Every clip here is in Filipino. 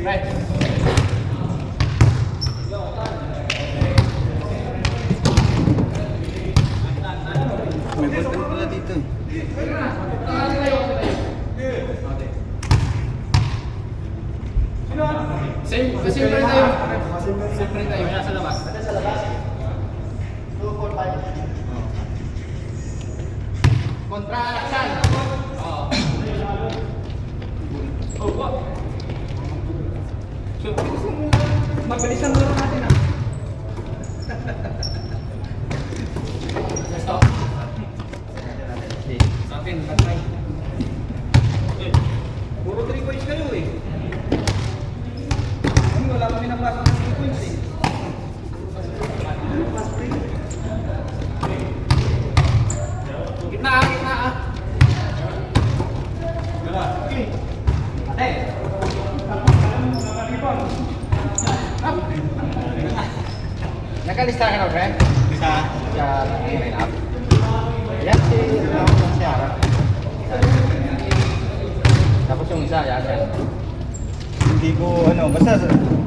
Right. May button pala dito eh. Same pa rin tayo. Same pa rin tayo. Nasa labas. Sa labas. 2, 4, 5. Kontra Alaksan. Oo. Oh, what? So, mabilis ang laro natin ah. Stop. Sa akin, batay. Puro 3 points kayo eh. Wala kami napasok ng 3 points eh. Gitna ah, gitna ah. Okay. Ate. Nakalista ka na, friend? Sa Line up. yan si Ara. Tapos yung isa, yan. Hindi ko basta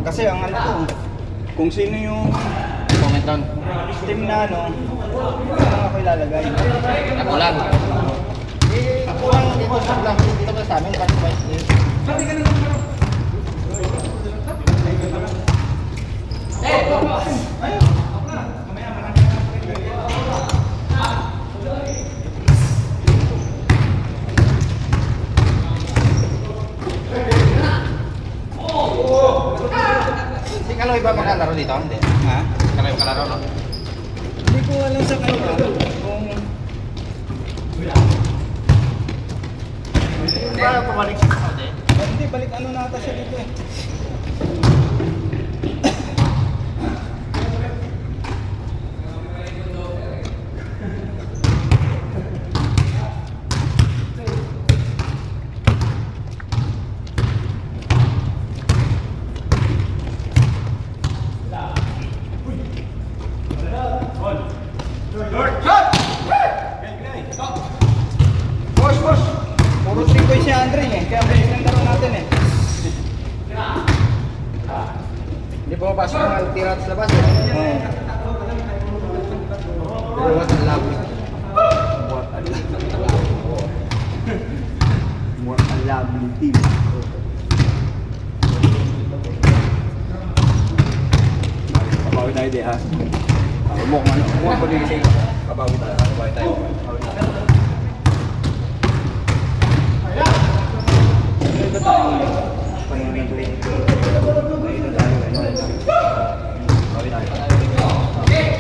kasi ang ko kung sino yung Comment down. team na ako ilalagay. Ako lang. Ako lang dito sa amin kasi Si Kaloy ba makalaro dito? Hindi. ha? Kaloy makalaro, no? Hindi ko alam sa kanila kung Para pumalik siya sa atin. hindi balik nata siya dito eh. Push! Puro 3 points si Andre eh. Kaya balik ang laro natin eh. Hindi pumapasok ng tira sa labas. Eh. Oo. Pero what a lovely. What a lovely team. Pabawi tayo di ha. Mukhang pag-iisig. Pabawi tayo. Ito tayo. Pangalan ko ito. Pabawi tayo.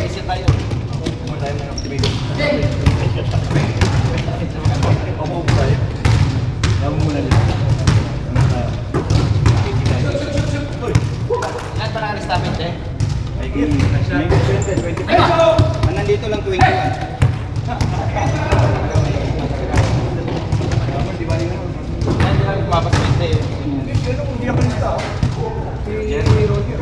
Isip tayo. Kung tayo ng optimism. Ako po tayo. Yaman muna nila. Ilan pa na stop it eh? May 20. Nandito lang 21. Di ba rin naman? Ilan lang pumapasok eh? Hindi ako nista. Si Roger. Si Roger.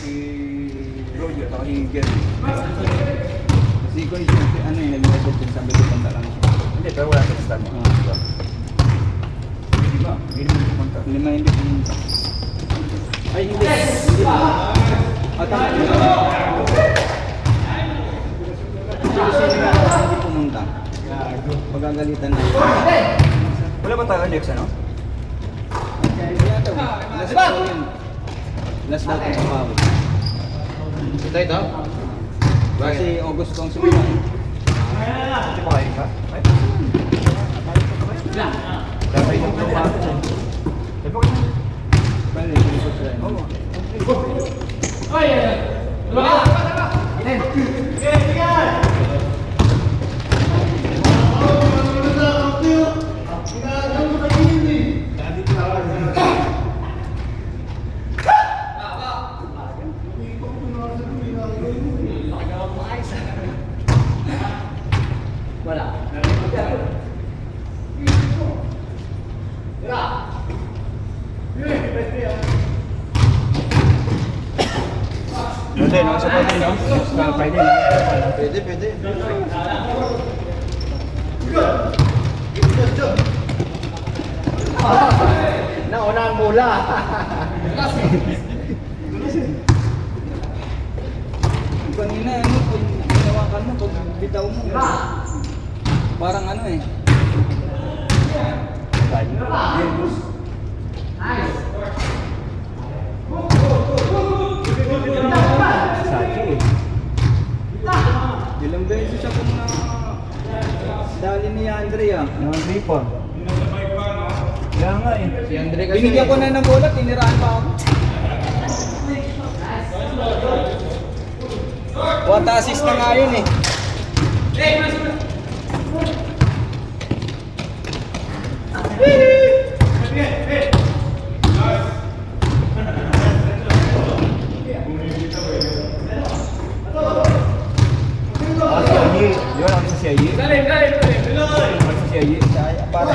Si Roger, ako si Gary. Si Iko yung nag-record din sa Bito Punta lang. Hindi, pero wala sa stand mo. Di ba? Lima hindi pumunta. Ay, hindi. Hindi ba? Tama. Sino nga hindi pumunta? Pagagalitan na. Wala ba tayo next ano? Last daw yun. Last daw kung papawi. Ito? Kasi August kong simula. Hindi pa kayo ka? Dapat yung pagpapakot. Bale, sinisot sila. Oy! Dalawa! Inen! Pwede, no? Sa pwede, no? Sa Friday, no? Pwede, pwede. Nauna ang mula. Kanina, ano, kung ginawakan mo, pag bitaw mo, parang ano eh. Saki eh. Ilang beses ako na dali ni Andre ah. Yung Andre pa. Kaya nga eh. Si Andre kasi. Binigyan ko na ng bola, tiniraan pa ako. What assist na nga yun eh. Yun ang sa siya. Galing, galing, galing. Ang sa siya. Para.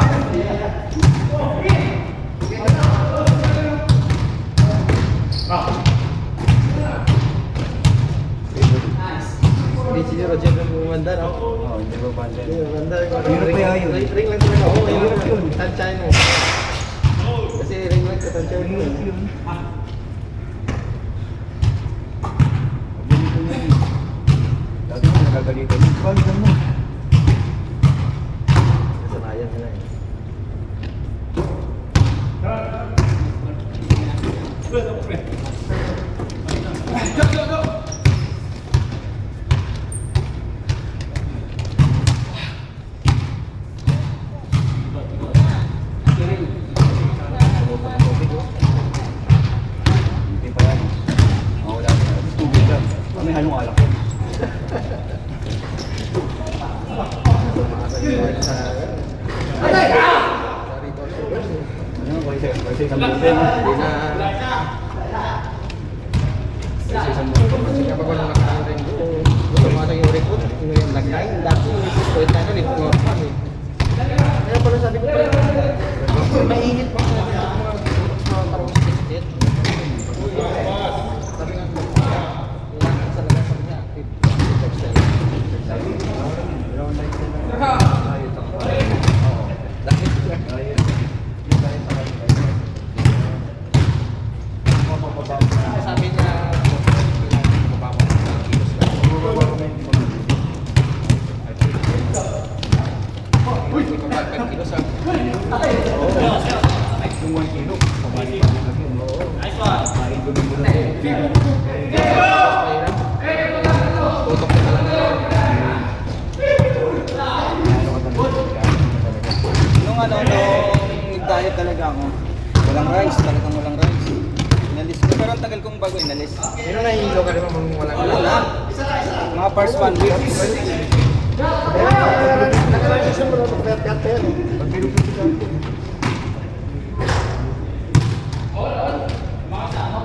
Hindi si Roger ang bumanda, no? Oo, hindi ba banda? Hindi, bumanda. Hirap kaya yun. Ring lang talaga. Oo, Hirap yun. tansyahin mo. Kasi ring lang ka, tansyahin mo. Dati mo nagagalitan. Balikan mo. Kasanayan nila eh. Hindi pa yan. Wala na. Tubig lang. May halong alak. Ano, kasi isang butin. Hindi na. Kasi isang buwan. Kasi kapag walang nakakarang ko, tumatang yung record. Yung lagay, dati yung record ko, ito na, ito nga eh. Kaya pala sabi ko pala, mainit pa sa mga tarong ticket. Sabi nga, kailangan sa lagas niya, active lifestyle. Sabi niya, kailangan mababa ko ng kilos lang. Uy! Kapag kilos ang... Yung 1 kilo. Pabalik pa lang yun. Oo. Nice one. Kain ko din muna. Tutok na lang. Nung ano, nung nag-diet talaga ako, walang rice, talagang walang rice. Inalis ko, pero ang tagal kong bago inalis. Sino nahihilo ka naman mong walang Wala na. Mga first 1 week. Nakalansin mo lang pagkakat yan.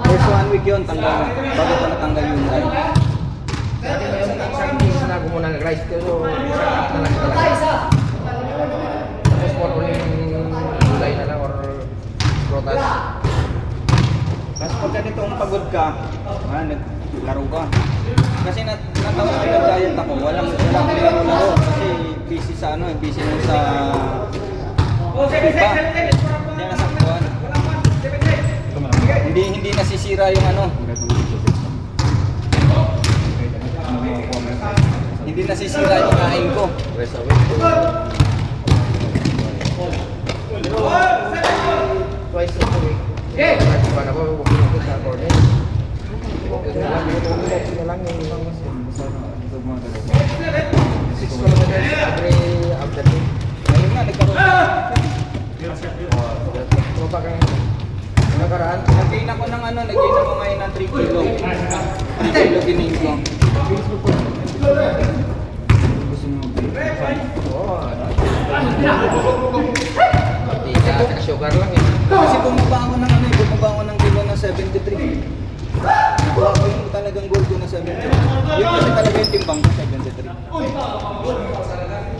First 1 week yun, tanggal na. Bago ko natanggal yung rice. Dati ngayon, isang piso na ako muna nag-rice. Pero isang na lang talaga. Tapos more uling gulay na lang or protas. Tapos pag ganitong pagod ka, naglaro ka. Kasi natawag ko nag-diet ako, walang laro. Kasi busy sa ano, busy na sa iba. Hindi nasaktuhan. Hindi nasisira yung ano. Hindi nasisira yung kain ko. Rest away. Twice a week. Okay. Iba na ko, huwag ko sa corner. Ito lang yung ibang mas. 6 kilometers every after day. Ngayon nga, nagkaroon Baba kang nakaraan. Nag-gain ako ng ano, nag-gain ako ngayon ng 3 kilo. 3 kilo ginain ko. Gusto mo Oo. Tika, saka sugar lang eh. kasi bumaba ako ng ano, bumaba ako ng kilo na 73. Nakuha ko yung talagang goal ko na 73. Yun kasi talaga yung timbang ko, 73.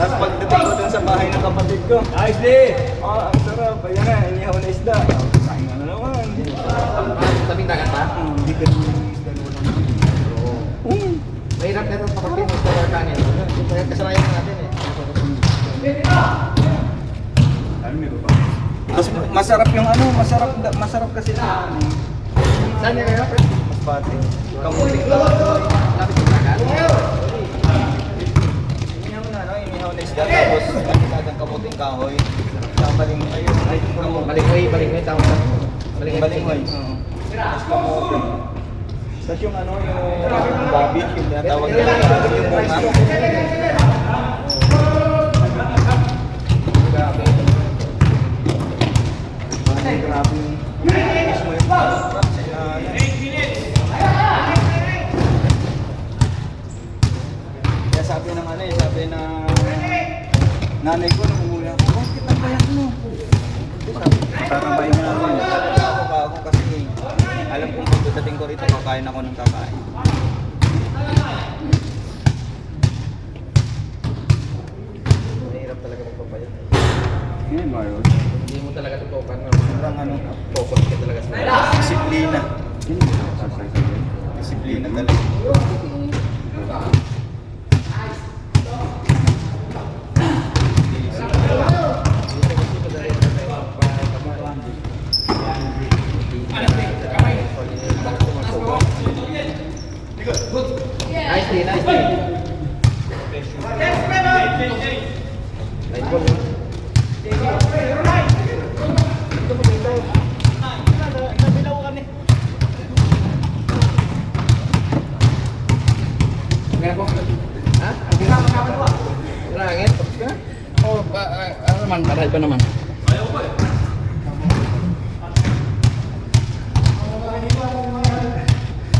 Tapos pagdating ko dun sa bahay ng kapatid ko, ayos di! Oh, ang sarap. Ayan na, inihaw na isda. Sayang na naman. Tabing dagat ba? Hindi ka nung isda naman. Mahirap na itong pakapin sa kanin. Kaya kasamayan natin eh. Tapos masarap yung ano, masarap kasi sa ano. Saan niya kayo? Masbate. Kamuting lang. Lapit yung dagat? Inihaw na, no? Inihaw na isda. Tapos nagkakadang kamuting kahoy. Baling, ayun, ayun. Balinghoy tawag na. Balinghoy. Oo. Tapos kamuting. Tapos yung ano, yung babi, yung tinatawag nila, yung bunga. Grabe. Grabe yung mismo yung sarap siya. Kaya sabi ng ano eh, sabi na nanay ko nung umuwi ako, bakit ang bayan mo? Tatambayin mo namin. Ako kasi alam kong pagdating ko rito, kakain ako ng kakain. Mahirap talaga magpapayat. Yan, Mario. Hindi mo talaga tutukan. Sobrang ano, Focus ka talaga sa disiplina. Disiplina talaga. Nice day, nice day. Nice ball, no? Ha? Langit? Oh, ano naman? Paral ba naman?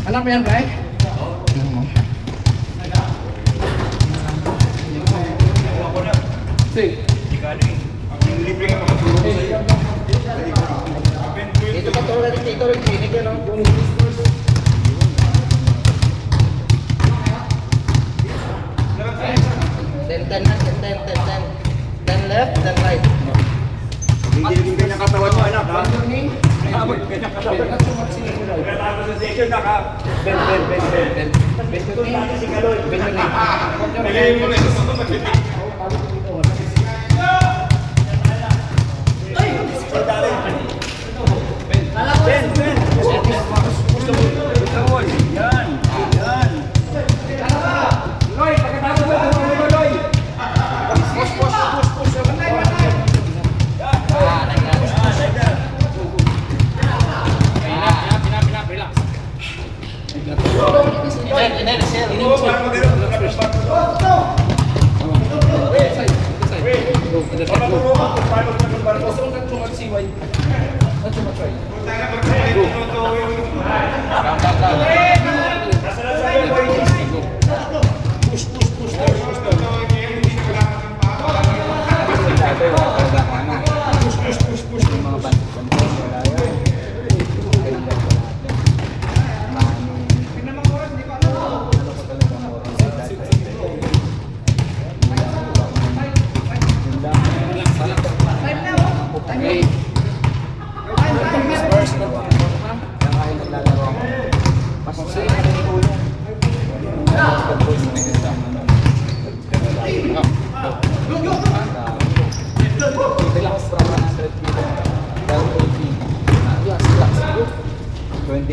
Anak mo yan, Kai? Sige. Dito pa tulad dito rin clinic yan, no? Ten left, then right. Hindi kanyang katawan mo, anak, ha? Abot kanyang katawan. Pagkatapos sa session, naka... Ben. Si Kaloy. Nagayin mo na ito sa matindi. Ben. Gusto mo. Yan. Loy, pagkatapos mo, Loy. Push.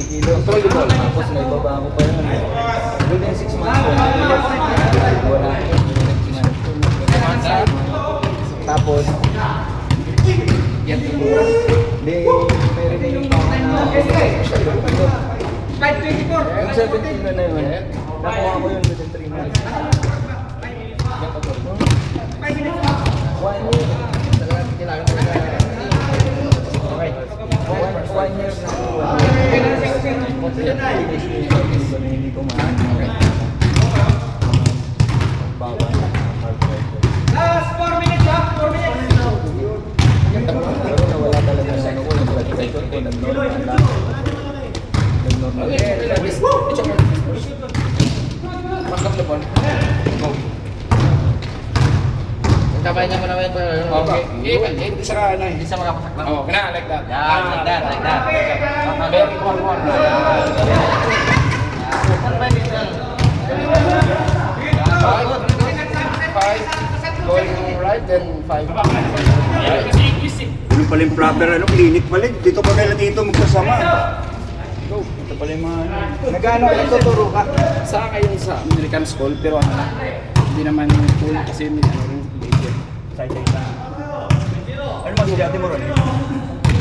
Tapos may baba ako pa yun. Within 6 months ko. Wala. Tapos, di, meron na yung tao na yung 17 na yun. Nakuha ko yun within 3 months. 1 year. Kailangan talaga. Okay. 1 year na. Hindi ko maano. Bawal. Last 4 minutes ha, 4 minutes. Pero nawala talaga sa ano ko. Sabay niya mo naman ito. Okay. Hindi siya ano, Hindi siya makapasak lang. Oh, kena like that. Yan, like that, like that. Very one more. Five. Going right, then 5. Ano pala yung proper ano, clinic pala. Dito pa nila dito magkasama. Go. Ito pala yung mga ano. Nagano ka nagtuturo ka? Sa akin yung sa American school, pero ano, hindi naman full kasi may ano rin major. Side-side na. Ano mag-ujate mo ron?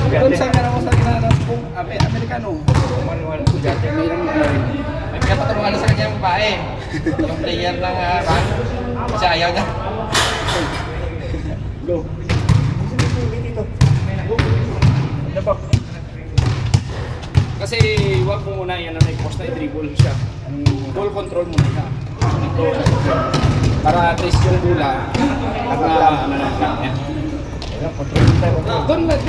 Doon sa ako sa ginanap kong Amerikano. Manual ko dati, mayroon mo rin. May pinapatulungan na sa kanya yung babae. Yung player ng rank. Kasi ayaw niya. Go. Dito. Ano ba? Kasi wag mo muna yan na may post na i-dribble siya. Ball control muna siya. Ito, para at least yung bola, ano na niya. Control tayo. Doon lang.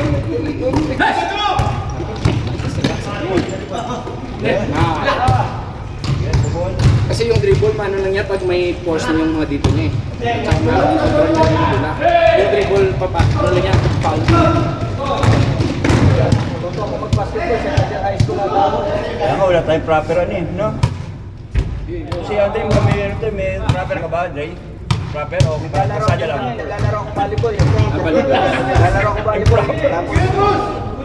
Kasi yung dribble, mano lang yan pag may force na yung mga dito niya eh. Tsaka control niya yung bola. Yung dribble, ano lang yan, foul. Gusto ako mag-basketball sa high school na ako. Kaya nga wala tayong proper ano eh, no? Si Andre, may proper ka ba, Dre? Proper o kasada lang? Lalaro ko volleyball yun. Lalaro ko volleyball. Tapos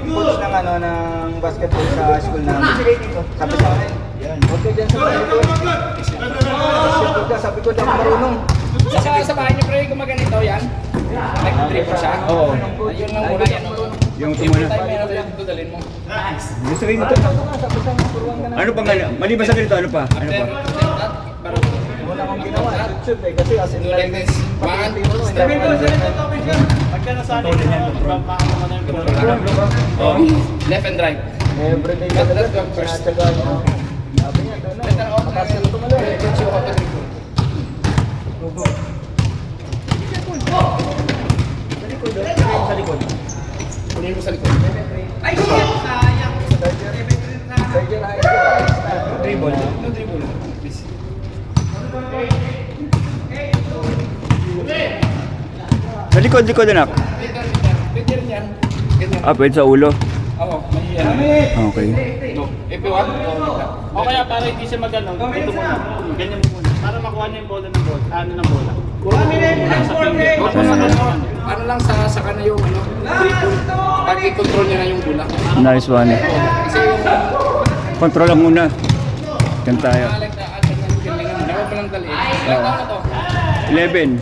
coach ng ano ng basketball sa school namin. Sabi sa akin, okay dyan sa volleyball. Sabi ko daw marunong. Sa bahay niyo, pre, gumaganito yan. Nag-dribble siya. Oo. Ayun lang muna yan. Yung Every time may natin dito dalhin mo. gusto rin ito. Ano pa nga? Maliban sa ganito, ano pa? Ano pa? Para Wala akong ginawa. Shoot eh. Kasi as in like this. One, step Pagka nasali ka na, mapapakama mo na yung control. oh, left and right. everyday That talaga. go first. Sinatsaga niya. Sabi niya, doon na. Let her off. Mataas na tumalon. Teach you how to dribble. Sa likod, oh. Sa likod. Kunin mo sa likod. Sergio High School. Dribble. No dribble. Please. Sa likod anak. Pwede rin yan. Ganyan. Ah, pwede sa ulo. Oo, may yan. Okay. No, if you want, go like that. O kaya para hindi siya magano, dito muna. Ganyan mo muna. Para makuha niya yung bola ng bola. Ano ng bola. Sa finger. Huwag mo sa kanan. Ano lang sa kana yung ano, dribble. Pag i-control niya na yung bola. Nice one. Kasi yung Control lang muna. Yan tayo. like that, galingan mo. Dapat palang dali. Ilang taon na to? 11.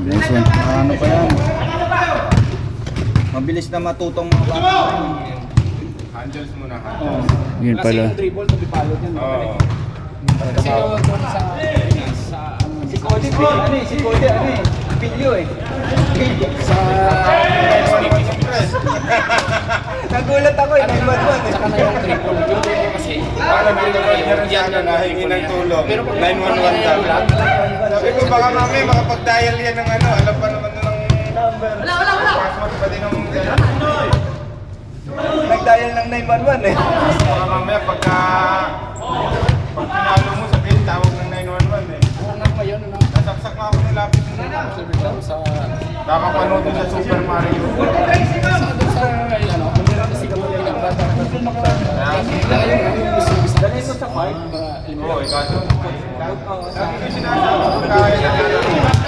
Nice one. Ano pa yan? Mabilis na matutong mga bata. Handles muna. Yun Kasi pala. yung dribble, tumipalot yan. Kasi yung doon sa Si Cody, ano eh, si Cody, ano eh, Pilyo eh. sa Nagulat ako eh, nagbatwan eh. saka na yung dribble. Yung dribble kasi, parang dribble yan na nahingi ng tulong. Pero pag 911 ka. Sabi ko baka mamaya makapag-dial yan ng ano, alam pa naman ng Number. password pa din ng Nagdial ng 911 eh. baka mamaya pag pinalo mo sabihin tawag ng 911 eh. Anak mo yun, ano? Nasaksak nga ako ng lapis ng Sa baka panood mo sa Super Mario. ano, kasi kung pinapata na kasi Dali mo sa park. Oo, ikaw. Sabi ko sinasabi ko kaya na